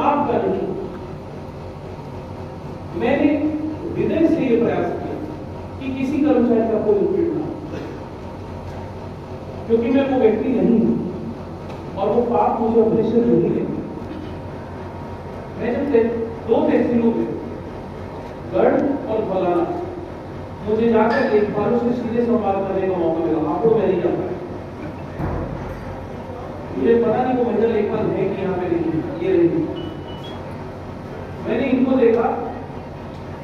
आपका नहीं। मैंने हृदय से यह प्रयास किया कि किसी कर्मचारी का कोई उत्पीड़न ना हो, क्योंकि मैं वो व्यक्ति नहीं हूं और वो पाप मुझे अपने से नहीं लेते। मैं जब 2 तहसीलों में गढ़ और फलाना मुझे जाकर लेखपालों से सीधे संवाद करने का मौका मिला। आपको मैं नहीं जानता, मुझे पता नहीं वो महिला लेखपाल है कि यहाँ पे नहीं, ये नहीं। मैंने इनको देखा,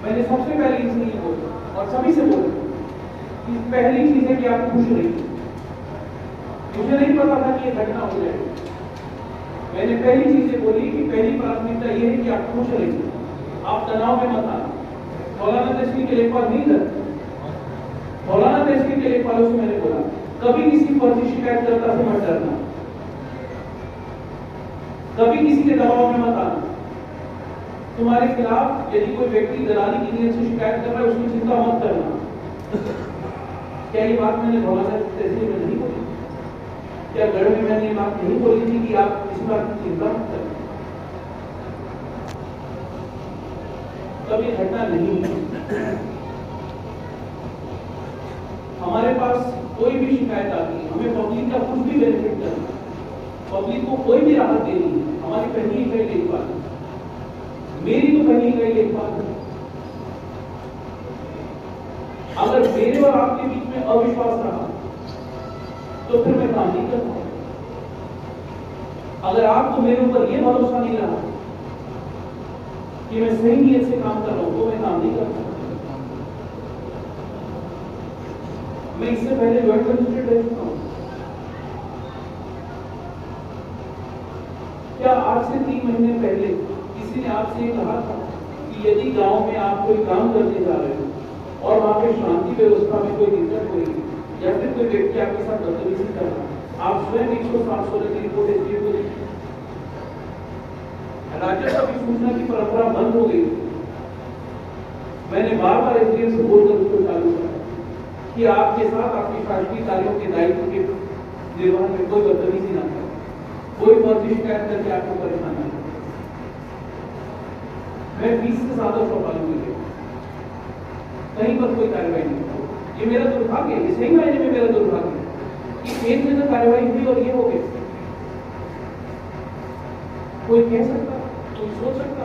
मैंने सबसे पहले इनसे ये बोला और सभी से बोला कि पहली चीज है कि आप खुश रहिए। मुझे नहीं पता था कि ये घटना हो जाएगी। मैंने पहली चीज बोली कि पहली प्राथमिकता ये है कि आप खुश रहिए, आप तनाव में मत आना। मौलाना तहसील के लेखपाल नहीं करते। मौलाना तहसील के लेखपालों से मैंने बोला कभी किसी फर्जी शिकायतकर्ता से मत डरना, कभी किसी के दबाव में मत आना। तुम्हारे खिलाफ यदि कोई व्यक्ति दलाली की नीयत से शिकायत कर रहा है, उसकी चिंता मत करना। क्या ये बात मैंने मौलाना तहसील में नहीं बोली? क्या गढ़ में मैंने ये बात नहीं बोली थी कि आप इस बात की चिंता मत करना? तब ये घटना नहीं है। हमारे पास कोई भी शिकायत आती है, हमें पब्लिक का कुछ भी बेनिफिट करना, पब्लिक को कोई भी राहत देनी है, हमारी पहली इकाई लेखपाल, मेरी तो पहली इकाई लेखपाल है। अगर मेरे और आपके बीच में अविश्वास रहा तो फिर मैं काम नहीं कर पाऊंगा। अगर आपको मेरे ऊपर यह भरोसा नहीं रहा कि मैं सही नीयत से काम कर रहा हूं तो मैं काम नहीं कर पाऊंगा। मैं इससे पहले ज्वाइंट मजिस्ट्रेट रह चुका हूं। क्या आज से 3 महीने पहले किसी ने आपसे ये कहा था कि यदि गांव में आप कोई काम करने जा रहे हो और वहां पे शांति व्यवस्था में कोई दिक्कत हो रही या फिर कोई व्यक्ति आपके साथ बदतमीजी कर रहा है, आप स्वयं 107/16 की रिपोर्ट एसडीओ को दें? राज्यसभा की सूचना की परंपरा बंद हो गई। मैंने बार-बार एसडीओ से बोलकर उसको चालू करा कि आपके साथ आपकी शासकीय कार्यों के दायित्व के निर्वहन में कोई बदतमीजी ना करे, कोई फर्जी शिकायत करके आपको परेशान ना करे। मैं 20 से ज्यादा सवालों में गया, कहीं पर कोई कार्रवाई नहीं हुई। ये मेरा दुर्भाग्य है, सही मायने में मेरा दुर्भाग्य है कि केंद्र में तो कार्रवाई हुई और ये हो गया। कोई कह सकता, कोई सोच सकता,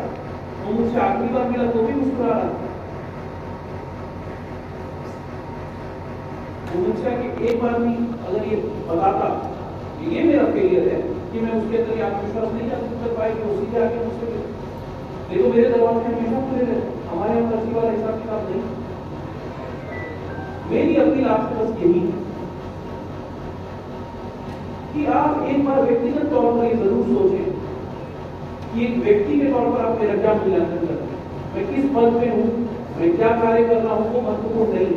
वो मुझसे आखिरी बार मिला तो भी मुस्कुरा रहा था। मुझसे कि एक बार भी अगर ये बताता कि ये मेरा फेलियर है कि मैं उसके अंदर आत्मविश्वास नहीं कर पाई कि उसी के आगे मुझसे देखो मेरे दबाव में हमेशा पूरे रहते। हमारे यहाँ फर्जी वाला हिसाब किताब नहीं। मेरी अपील आपसे बस यही है कि आप एक बार व्यक्तिगत तौर पर ये जरूर सोचें कि एक व्यक्ति के तौर पर आप मेरा क्या मूल्यांकन करते हैं, मैं किस पद पे हूँ, मैं क्या कार्य कर रहा हूँ, वो महत्वपूर्ण नहीं।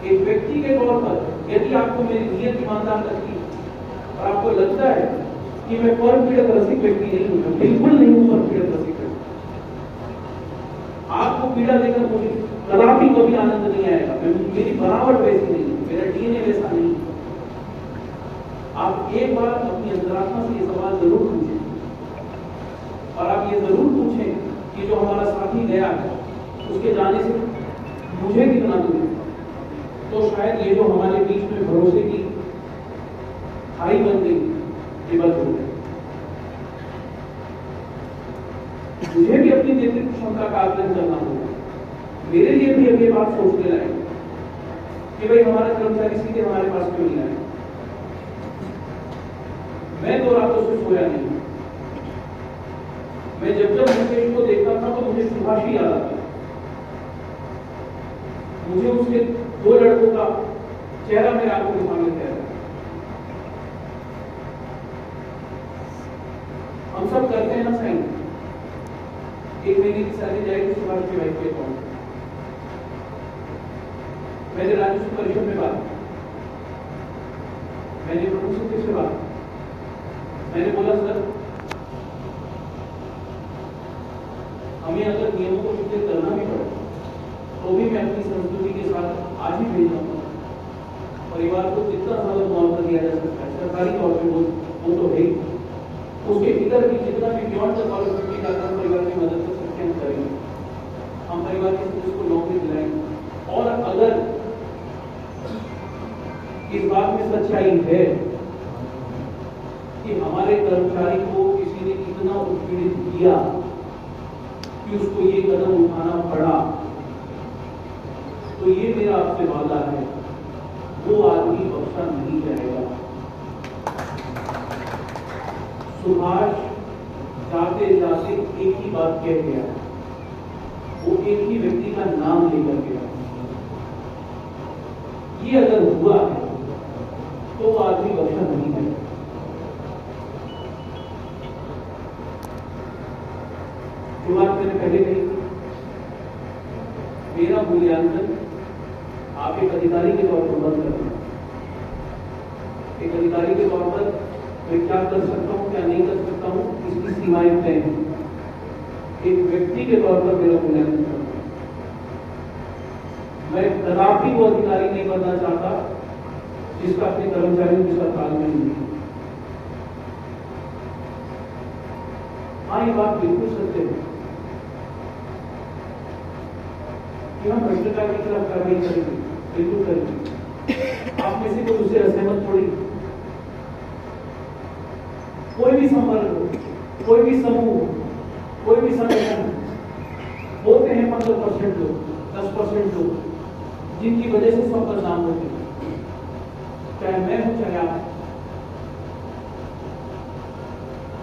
एक व्यक्ति के तौर पर यदि आपको मेरी नीयत ईमानदार लगती है और आपको लगता है कि मैं परम पीड़ित रसिक व्यक्ति नहीं हूं, मैं बिल्कुल नहीं हूं परम पीड़ित रसिक व्यक्ति, आपको पीड़ा देकर मुझे कदापि कभी आनंद नहीं आएगा। मेरी बनावट वैसी नहीं, मेरा डीएनए वैसा नहीं। आप एक बार अपनी अंतरात्मा से ये सवाल जरूर पूछें और आप ये जरूर पूछें कि जो हमारा साथी गया है उसके जाने से मुझे कितना दूर है, तो शायद ये जो हमारे बीच में भरोसे की खाई बन गई ये बंद हो गई। मुझे भी अपनी नेतृत्व क्षमता का आकलन करना होगा। मेरे लिए भी अब ये बात सोचने लायक कि भाई हमारा कर्मचारी सीधे हमारे पास क्यों नहीं आए। मैं 2 रातों से सोया नहीं। मैं जब मुकेश को देखता था तो मुझे सुभाष ही याद आता। मुझे उसके 2 लड़कों का चेहरा मेरे आंखों के सामने तैर रहा है। हम सब करते हैं ना साइन, एक महीने की सैलरी जाएगी सुभाष के भाई के अकाउंट। मैंने राजस्व परिषद में बात, मैंने प्रमुख सचिव से बात, मैंने बोला सर हमें अगर नियमों को शिथिल करना भी पड़े तो भी मैं अपनी संस्कृति के साथ आज ही भेज रहा हूँ। परिवार को जितना ज्यादा मुआवजा दिया जा सकता है सरकारी तौर पे वो तो है ही। उसके भीतर भी जितना भी beyond the call of duty का काम परिवार की मदद कर सकते हैं करेंगे। हम परिवार के सदस्य को नौकरी दिलाएंगे। और अगर इस बात में सच्चाई है कि हमारे कर्मचारी को किसी ने इतना उत्पीड़ित किया कि उसको ये कदम उठाना पड़ा, तो ये मेरा आपसे वादा है, वो आदमी बख्शा नहीं जाएगा। सुभाष जाते जाते एक ही बात कह गया, वो एक ही व्यक्ति का नाम लेकर गया। ये अगर हुआ है तो वो आदमी बख्शा नहीं है। जो बात मैंने पहले कही, मेरा मूल्यांकन आप एक अधिकारी के तौर पर मत करें। एक अधिकारी के तौर पर मैं क्या कर सकता हूं, क्या नहीं कर सकता हूं, इसकी सीमाएं तय हैं। एक व्यक्ति के तौर पर मेरा मूल्यांकन करता हूं। मैं कदापि वो अधिकारी नहीं बनना चाहता जिसका अपने कर्मचारियों के साथ तालमेल नहीं है। हाँ, ये बात बिल्कुल सत्य है कि हम भ्रष्टाचार की खिलाफ कार्रवाई करेंगे, बिल्कुल करेंगे। आप में से कोई दूसरे असहमत थोड़ी। कोई भी संवर्ग हो, कोई भी समूह, कोई भी संगठन होते हैं 15% लोग, 10% लोग जिनकी वजह से सब बदनाम होते हैं, चाहे मैं हूं चाहे आप,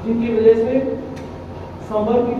जिनकी वजह से संवर्ग की